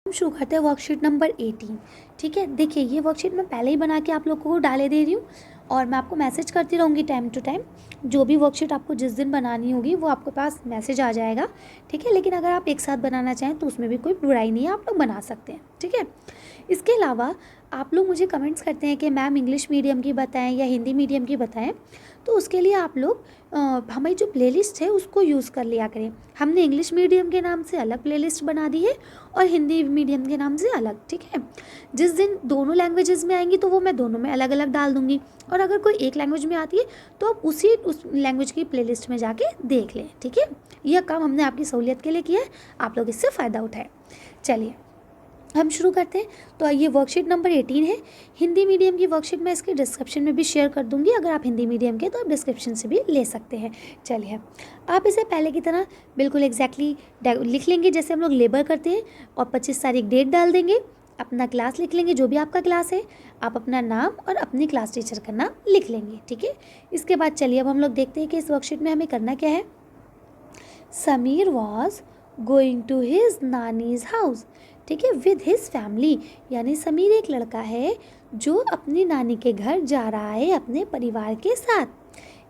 हम शुरू करते हैं वर्कशीट नंबर 18। ठीक है, देखिए ये वर्कशीट मैं पहले ही बना के आप लोगों को डाले दे रही हूँ और मैं आपको मैसेज करती रहूँगी टाइम टू टाइम। जो भी वर्कशीट आपको जिस दिन बनानी होगी वो आपके पास मैसेज आ जाएगा। ठीक है, लेकिन अगर आप एक साथ बनाना चाहें तो उसमें भी कोई बुराई नहीं है, आप लोग बना सकते हैं। ठीक है, इसके अलावा आप लोग मुझे कमेंट्स करते हैं कि मैम इंग्लिश मीडियम की बताएं या हिंदी मीडियम की बताएं, तो उसके लिए आप लोग हमारी जो प्लेलिस्ट है उसको यूज़ कर लिया करें। हमने इंग्लिश मीडियम के नाम से अलग प्लेलिस्ट बना दी है और हिंदी मीडियम के नाम से अलग। ठीक है, जिस दिन दोनों लैंग्वेजेस में आएंगी तो वो मैं दोनों में अलग अलग डाल दूँगी, और अगर कोई एक लैंग्वेज में आती है तो आप उस लैंग्वेज की प्लेलिस्ट में जाके देख लें। ठीक है, यह काम हमने आपकी सहूलियत के लिए किया है, आप लोग इससे फ़ायदा उठाएं। चलिए हम शुरू करते हैं। तो ये वर्कशीट नंबर 18 है। हिंदी मीडियम की वर्कशीट मैं इसके डिस्क्रिप्शन में भी शेयर कर दूंगी, अगर आप हिंदी मीडियम के तो आप डिस्क्रिप्शन से भी ले सकते हैं। चलिए आप इसे पहले की तरह बिल्कुल एग्जैक्टली लिख लेंगे जैसे हम लोग लेबर करते हैं, और 25 तारीख डेट डाल देंगे, अपना क्लास लिख लेंगे जो भी आपका क्लास है, आप अपना नाम और अपनी क्लास टीचर का नाम लिख लेंगे। ठीक है, इसके बाद चलिए अब हम लोग देखते हैं कि इस वर्कशीट में हमें करना क्या है। Sameer was going to his नानीज हाउस। ठीक है, विद हिज फैमिली, यानी समीर एक लड़का है जो अपनी नानी के घर जा रहा है अपने परिवार के साथ।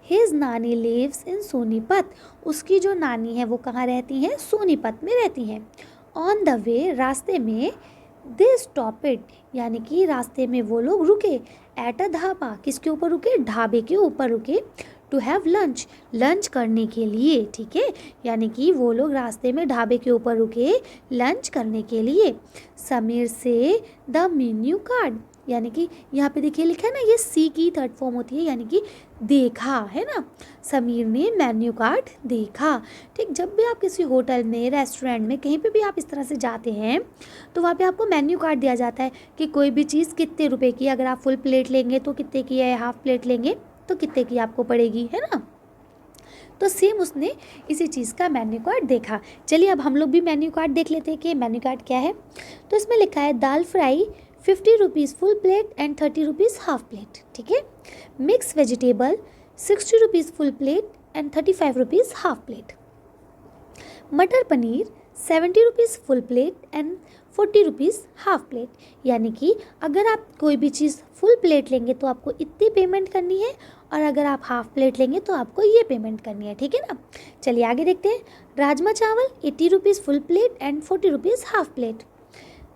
हिज नानी लिव्स इन सोनीपत, उसकी जो नानी है वो कहाँ रहती हैं, सोनीपत में रहती हैं। ऑन द वे, रास्ते में, दे स्टॉपेड, यानी कि रास्ते में वो लोग रुके, एट अ ढाबा, किसके ऊपर रुके, ढाबे के ऊपर रुके, टू हैव लंच, लंच करने के लिए। ठीक है, यानी कि वो लोग रास्ते में ढाबे के ऊपर रुके लंच करने के लिए। समीर से द मेन्यू कार्ड, यानी कि यहाँ पे देखिए लिखा है ना, ये सी की थर्ड फॉर्म होती है, यानी कि देखा है ना। समीर ने मेन्यू कार्ड देखा। ठीक, जब भी आप किसी होटल में, रेस्टोरेंट में, कहीं पे भी आप इस तरह से जाते हैं तो वहाँ पे आपको मेन्यू कार्ड दिया जाता है कि कोई भी चीज़ कितने रुपए की, अगर आप फुल प्लेट लेंगे तो कितने की है, हाफ प्लेट लेंगे तो कितने की आपको पड़ेगी, है ना। तो सेम उसने इसी चीज़ का मेन्यू कार्ड देखा। चलिए अब हम लोग भी मेन्यू कार्ड देख लेते हैं कि मेन्यू कार्ड क्या है। तो इसमें लिखा है dal fry 50 rupees full plate and 30 rupees half plate. ठीक है, mix vegetable 60 rupees full plate and 35 rupees half plate. Matar paneer 70 rupees full plate and 40 rupees half plate, यानी कि अगर आप कोई भी चीज़ फुल प्लेट लेंगे तो आपको इतनी पेमेंट करनी है, और अगर आप हाफ प्लेट लेंगे तो आपको ये पेमेंट करनी है। ठीक है ना, चलिए आगे देखते हैं। Rajma chawal 80 rupees full plate and 40 rupees half plate.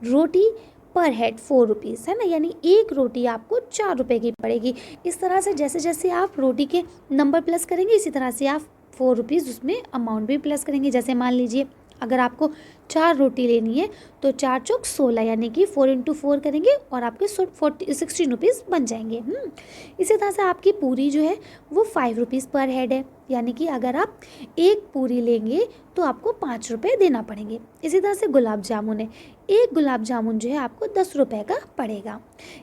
Roti per head 4 rupees, है ना, यानी एक रोटी आपको 4 रुपये की पड़ेगी। इस तरह से जैसे जैसे आप रोटी के नंबर प्लस करेंगे इसी तरह से आप 4 रुपीज़ उसमें अमाउंट भी प्लस करेंगे। जैसे मान लीजिए अगर आपको 4 रोटी लेनी है तो 4 चौक 16, यानी कि 4 इंटू 4 करेंगे और आपके 16 रुपीज़ बन जाएंगे। इसी तरह से आपकी पूरी जो है वो 5 रुपीज़ पर हेड है, यानी कि अगर आप एक पूरी लेंगे तो आपको 5 रुपये देना पड़ेंगे। इसी तरह से गुलाब जामुन है, एक गुलाब जामुन जो है आपको 10 रुपये का पड़ेगा।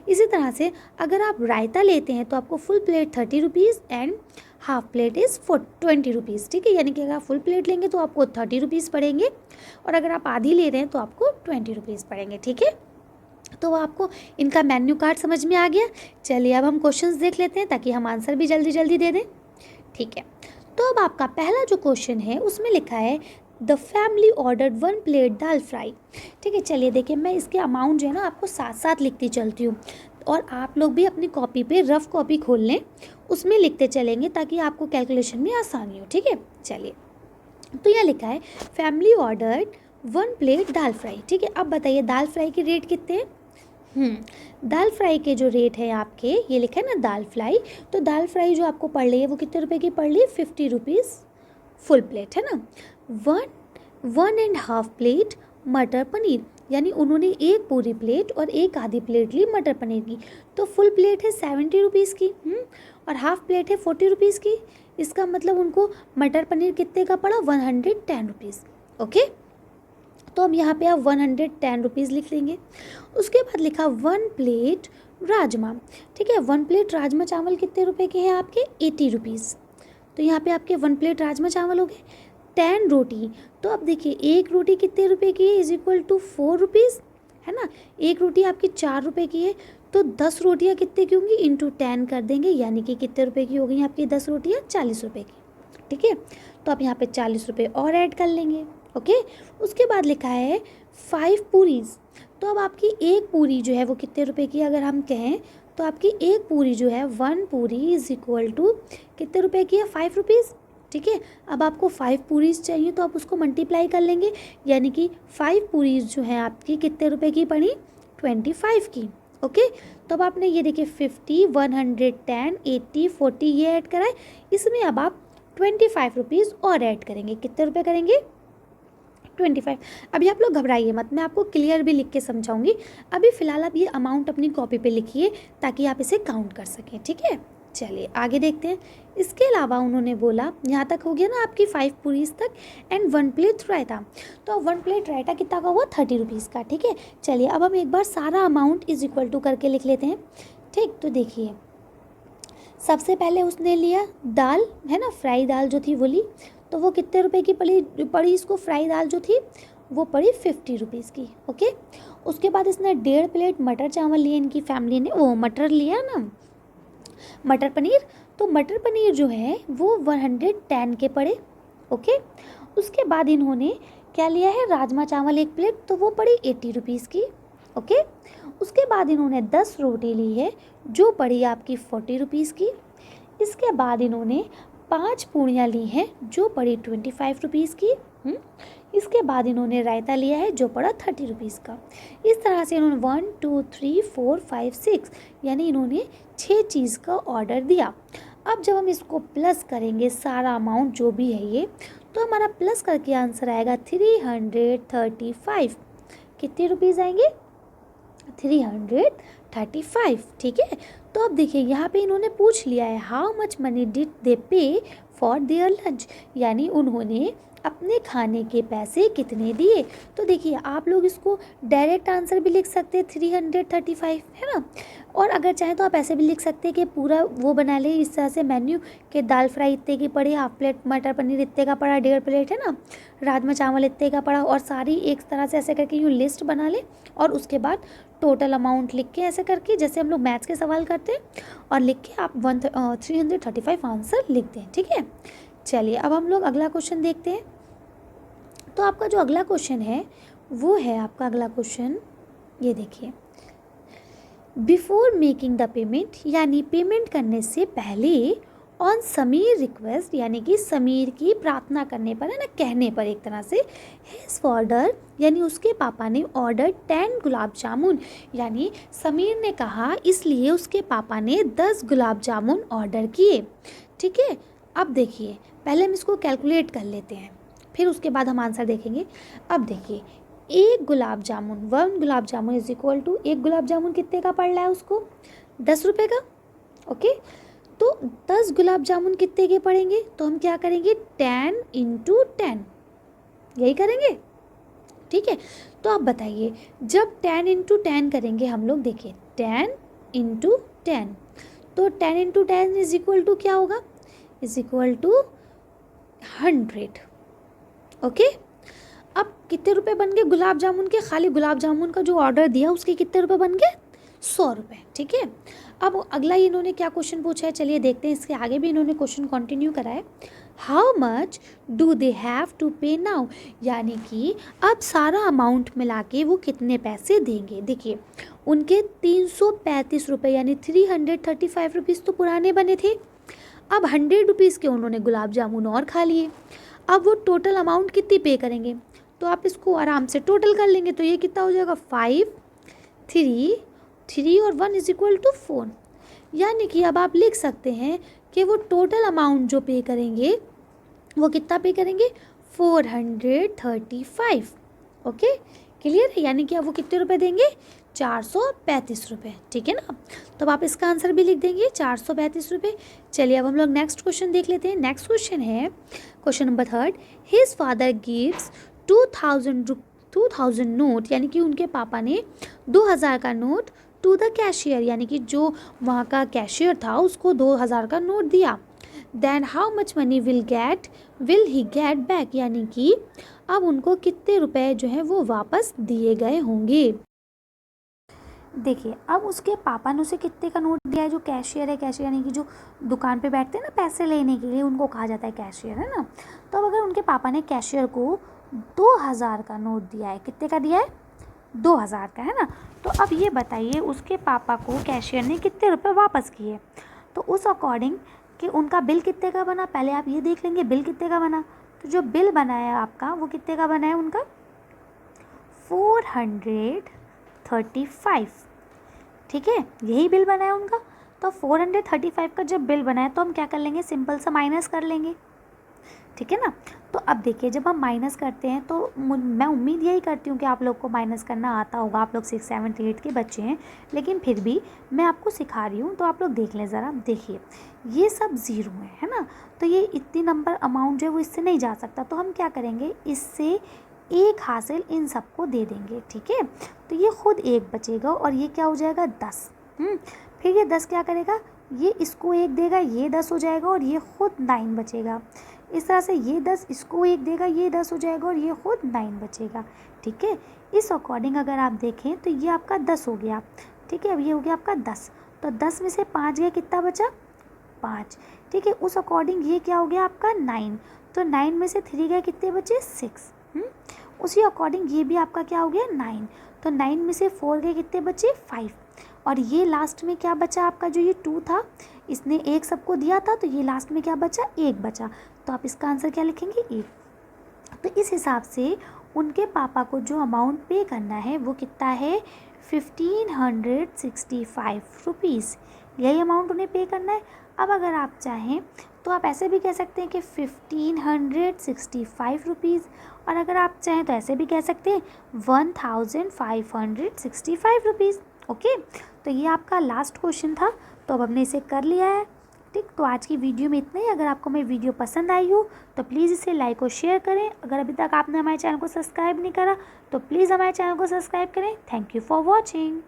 इसी तरह से अगर आप रायता लेते हैं तो आपको full plate 30 rupees and half plate is 20 rupees. ठीक है, यानी कि अगर आप फुल प्लेट लेंगे तो आपको 30 रुपीज़ पड़ेंगे, और अगर आप आधी ले रहे हैं तो आपको 20 रुपीज़ पड़ेंगे। ठीक है, तो आपको इनका मेन्यू कार्ड समझ में आ गया। चलिए अब हम क्वेश्चंस देख लेते हैं ताकि हम आंसर भी जल्दी जल्दी दे दें। ठीक है, तो अब आपका पहला जो क्वेश्चन है उसमें लिखा है the family ordered 1 plate dal fry. ठीक है, चलिए देखिए मैं इसके अमाउंट जो है ना आपको साथ साथ लिखती चलती हूँ, और आप लोग भी अपनी कॉपी पे रफ कॉपी खोल लें, उसमें लिखते चलेंगे ताकि आपको कैलकुलेशन में आसानी हो। ठीक है, चलिए तो यहाँ लिखा है फैमिली ऑर्डर्ड 1 प्लेट दाल फ्राई। ठीक है, अब बताइए दाल फ्राई के रेट कितने हैं। दाल फ्राई के जो रेट है आपके, ये लिखा है ना दाल फ्राई, तो दाल फ्राई जो आपको पड़ रही है वो कितने रुपए की पड़ रही है, 50 रुपीज़ फुल प्लेट, है ना। 1.5 प्लेट मटर पनीर, यानी उन्होंने एक पूरी प्लेट और एक आधी प्लेट ली मटर पनीर की, तो फुल प्लेट है 70 रुपीज़ की, और हाफ प्लेट है 40 रुपीज़ की। इसका मतलब उनको मटर पनीर कितने का पड़ा, 110 रुपीज़। ओके, तो अब यहाँ पे आप 110 रुपीज़ लिख लेंगे। उसके बाद लिखा 1 प्लेट राजमा। ठीक है, 1 प्लेट राजमा चावल कितने रुपए के हैं आपके, 80 रुपीज़। तो यहाँ पे आपके 1 प्लेट राजमा चावल हो गए। 10 रोटी, तो अब देखिए एक रोटी कितने रुपए की है, इज इक्वल टू 4 रुपीज़, है ना। एक रोटी आपकी 4 रुपए की है, तो 10 रोटियाँ कितने की होंगी, इंटू 10 कर देंगे, यानी कि कितने रुपए की हो गई आपकी 10 रोटियाँ, 40 रुपए की। ठीक है, तो आप यहाँ पे 40 रुपये और ऐड कर लेंगे। ओके, उसके बाद लिखा है 5 पूरीज। तो अब आपकी एक पूरी जो है वो कितने रुपए की अगर हम कहें तो आपकी एक पूरी जो है 1 पूरी इज़ इक्वल टू कितने रुपए की है 5 रुपीज़। ठीक है, अब आपको 5 पूरीज चाहिए तो आप उसको मल्टीप्लाई कर लेंगे, यानी कि 5 पूरीज जो हैं आपकी कितने रुपए की पड़ी 25 की। ओके, तो अब आपने ये देखिए 50, 110, 80, 40 ये ऐड कराए, इसमें अब आप 25 रुपीज़ और ऐड करेंगे। कितने रुपए करेंगे 25। अभी आप लोग घबराइए मत, मैं आपको क्लियर भी लिख के समझाऊंगी। अभी फ़िलहाल आप ये अमाउंट अपनी कॉपी पे लिखिए ताकि आप इसे काउंट कर सकें। ठीक है, चलिए आगे देखते हैं। इसके अलावा उन्होंने बोला, यहाँ तक हो गया ना आपकी 5 पूरीज तक, एंड 1 प्लेट रायता। तो 1 प्लेट रायता कितना का हुआ 30 रुपीज़ का। ठीक है, चलिए अब हम एक बार सारा अमाउंट इज इक्वल टू करके लिख लेते हैं। ठीक, तो देखिए सबसे पहले उसने लिया दाल, है ना, फ्राई दाल जो थी वो ली, तो वो कितने रुपए की पड़ी इसको फ्राई दाल जो थी वो पड़ी 50 रुपीज़ की। ओके, उसके बाद इसने 1.5 प्लेट मटर चावल लिए, इनकी फैमिली ने, वो मटर लिया ना मटर पनीर, तो मटर पनीर जो है वो 110 के पड़े। ओके, उसके बाद इन्होंने क्या लिया है राजमा चावल 1 प्लेट, तो वो पड़ी 80 रुपीज़ की। ओके, उसके बाद इन्होंने 10 रोटी ली है जो पड़ी आपकी 40 रुपीज़ की। इसके बाद इन्होंने 5 पूड़ियाँ ली हैं जो पड़ी 25 रुपीज़ की। इसके बाद इन्होंने रायता लिया है जो पड़ा 30 रुपीज़ का। इस तरह से इन्होंने 1 2 3 4 5 6 यानी इन्होंने 6 चीज़ का ऑर्डर दिया। अब जब हम इसको प्लस करेंगे सारा अमाउंट जो भी है ये, तो हमारा प्लस करके आंसर आएगा 335। कितने रुपीज़ आएंगे 335। ठीक है, तो अब देखिए यहाँ पे इन्होंने पूछ लिया है how much money did they पे फॉर देयर लंच, यानी उन्होंने अपने खाने के पैसे कितने दिए। तो देखिए आप लोग इसको डायरेक्ट आंसर भी लिख सकते हैं 335, है ना, और अगर चाहें तो आप ऐसे भी लिख सकते हैं कि पूरा वो बना लें इस तरह से मेन्यू कि दाल फ्राई इतने की पड़ी, हाफ प्लेट मटर पनीर इतने का पड़ा, 1.5 प्लेट है ना राजमा चावल इतने का पड़ा, और सारी एक तरह से ऐसे करके यूँ लिस्ट बना लें और उसके बाद टोटल अमाउंट लिख के ऐसे करके जैसे हम लोग मैथ्स के सवाल करते हैं और लिख के आप 335 आंसर लिख दें। ठीक है, चलिए अब हम लोग अगला क्वेश्चन देखते हैं। तो आपका जो अगला क्वेश्चन है वो है आपका अगला क्वेश्चन, ये देखिए, बिफोर मेकिंग द पेमेंट, यानी पेमेंट करने से पहले, ऑन समीर रिक्वेस्ट, यानी कि समीर की प्रार्थना करने पर, है ना, कहने पर एक तरह से, हिज ऑर्डर, यानी उसके पापा ने ऑर्डर 10 गुलाब जामुन, यानी समीर ने कहा इसलिए उसके पापा ने 10 गुलाब जामुन ऑर्डर किए। ठीक है, अब देखिए पहले हम इसको कैलकुलेट कर लेते हैं, फिर उसके बाद हम आंसर देखेंगे। अब देखिए 1 gulab jamun, 1 gulab jamun is equal to 1 gulab jamun कितने का पड़ रहा है उसको 10 रुपये का। ओके, तो 10 गुलाब जामुन कितने के पड़ेंगे, तो हम क्या करेंगे 10 × 10, यही करेंगे। ठीक है, तो आप बताइए जब 10 × 10 करेंगे हम लोग, देखिए 10 × 10, तो 10 × 10 इज इक्वल टू क्या होगा, इज इक्वल टू 100। ओके, अब कितने रुपए बन गए गुलाब जामुन के, खाली गुलाब जामुन का जो ऑर्डर दिया उसके कितने रुपए बन गए 100 रुपये। ठीक है, अब अगला इन्होंने क्या क्वेश्चन पूछा है, चलिए देखते हैं। इसके आगे भी इन्होंने क्वेश्चन कंटिन्यू करा है, how much do they have to pay now, यानी कि अब सारा अमाउंट मिला के वो कितने पैसे देंगे। देखिए उनके 335 रुपये यानी 335 रुपीज़ तो पुराने बने थे, अब 100 रुपीज़ के उन्होंने गुलाब जामुन और खा लिए। अब वो टोटल अमाउंट कितनी पे करेंगे, तो आप इसको आराम से टोटल कर लेंगे, तो ये कितना हो जाएगा 5, 3 और 1 इज इक्वल टू 4, यानी कि अब आप लिख सकते हैं कि वो टोटल अमाउंट जो पे करेंगे वो कितना पे करेंगे 435। ओके, क्लियर है, यानी कि अब वो कितने रुपए देंगे 435 रुपये। ठीक है ना, तो अब आप इसका आंसर भी लिख देंगे 435 रुपये। चलिए अब हम लोग नेक्स्ट क्वेश्चन देख लेते हैं। नेक्स्ट क्वेश्चन है question number 3, his father gives 2000 note, यानी कि उनके पापा ने 2000 का नोट टू द कैशियर, यानी कि जो वहाँ का कैशियर था उसको 2000 का नोट दिया। Then how much money will he get back, यानी कि अब उनको कितने रुपए जो है वो वापस दिए गए होंगे। देखिए अब उसके पापा ने उसे कितने का नोट दिया है, जो कैशियर है, कैशियर यानी कि जो दुकान पे बैठते हैं ना पैसे लेने के लिए, उनको कहा जाता है कैशियर, है ना। तो अब अगर उनके पापा ने कैशियर को 2000 का नोट दिया है, कितने का दिया है 2000 का, है ना। तो अब ये बताइए उसके पापा को कैशियर ने कितने रुपए वापस किए। तो उस अकॉर्डिंग कि उनका बिल कितने का बना, पहले आप ये देख लेंगे बिल कितने का बना। तो जो बिल बनाया आपका वो कितने का बना है उनका, 435। ठीक है, यही बिल बना है उनका। तो 435 का जब बिल बना है तो हम क्या कर लेंगे, सिंपल सा माइनस कर लेंगे। ठीक है ना। तो अब देखिए जब हम माइनस करते हैं तो मैं उम्मीद यही करती हूँ कि आप लोग को माइनस करना आता होगा, आप लोग 6, 7, 8 के बच्चे हैं, लेकिन फिर भी मैं आपको सिखा रही हूँ तो आप लोग देख लें ज़रा। देखिए ये सब ज़ीरो है ना, तो ये इतनी नंबर अमाउंट जो है वो इससे नहीं जा सकता, तो हम क्या करेंगे, इससे एक हासिल इन सबको दे देंगे। ठीक है, तो ये खुद एक बचेगा और ये क्या हो जाएगा 10। फिर ये 10 क्या करेगा, ये इसको एक देगा, ये 10 हो जाएगा और ये खुद 9 बचेगा। इस तरह से ये 10 इसको एक देगा, ये 10 हो जाएगा और ये खुद 9 बचेगा। ठीक है, इस अकॉर्डिंग अगर आप देखें तो ये आपका 10 हो गया। ठीक है, अब ये हो गया आपका 10, तो 10 में से 5 गया, कितना बचा 5। ठीक है, उस अकॉर्डिंग ये क्या हो गया आपका 9, तो 9 में से 3 गए, कितने बचे 6। उसी अकॉर्डिंग ये भी आपका क्या हो गया 9, तो 9 में से 4 गए, कितने बचे 5। और ये लास्ट में क्या बचा आपका, जो ये 2 था इसने एक सबको दिया था, तो ये लास्ट में क्या बचा, 1 बचा। तो आप इसका आंसर क्या लिखेंगे, 1। तो इस हिसाब से उनके पापा को जो अमाउंट पे करना है वो कितना है, 1565 रुपीज़। यही अमाउंट उन्हें पे करना है। अब अगर आप चाहें तो आप ऐसे भी कह सकते हैं कि 1565 रुपीज़, और अगर आप चाहें तो ऐसे भी कह सकते हैं 1565 रुपीज़। ओके, तो ये आपका लास्ट क्वेश्चन था, तो अब हमने इसे कर लिया है। ठीक, तो आज की वीडियो में इतना ही। अगर आपको मेरी वीडियो पसंद आई हो तो प्लीज़ इसे लाइक और शेयर करें। अगर अभी तक आपने हमारे चैनल को सब्सक्राइब नहीं करा तो प्लीज़ हमारे चैनल को सब्सक्राइब करें। Thank you for watching.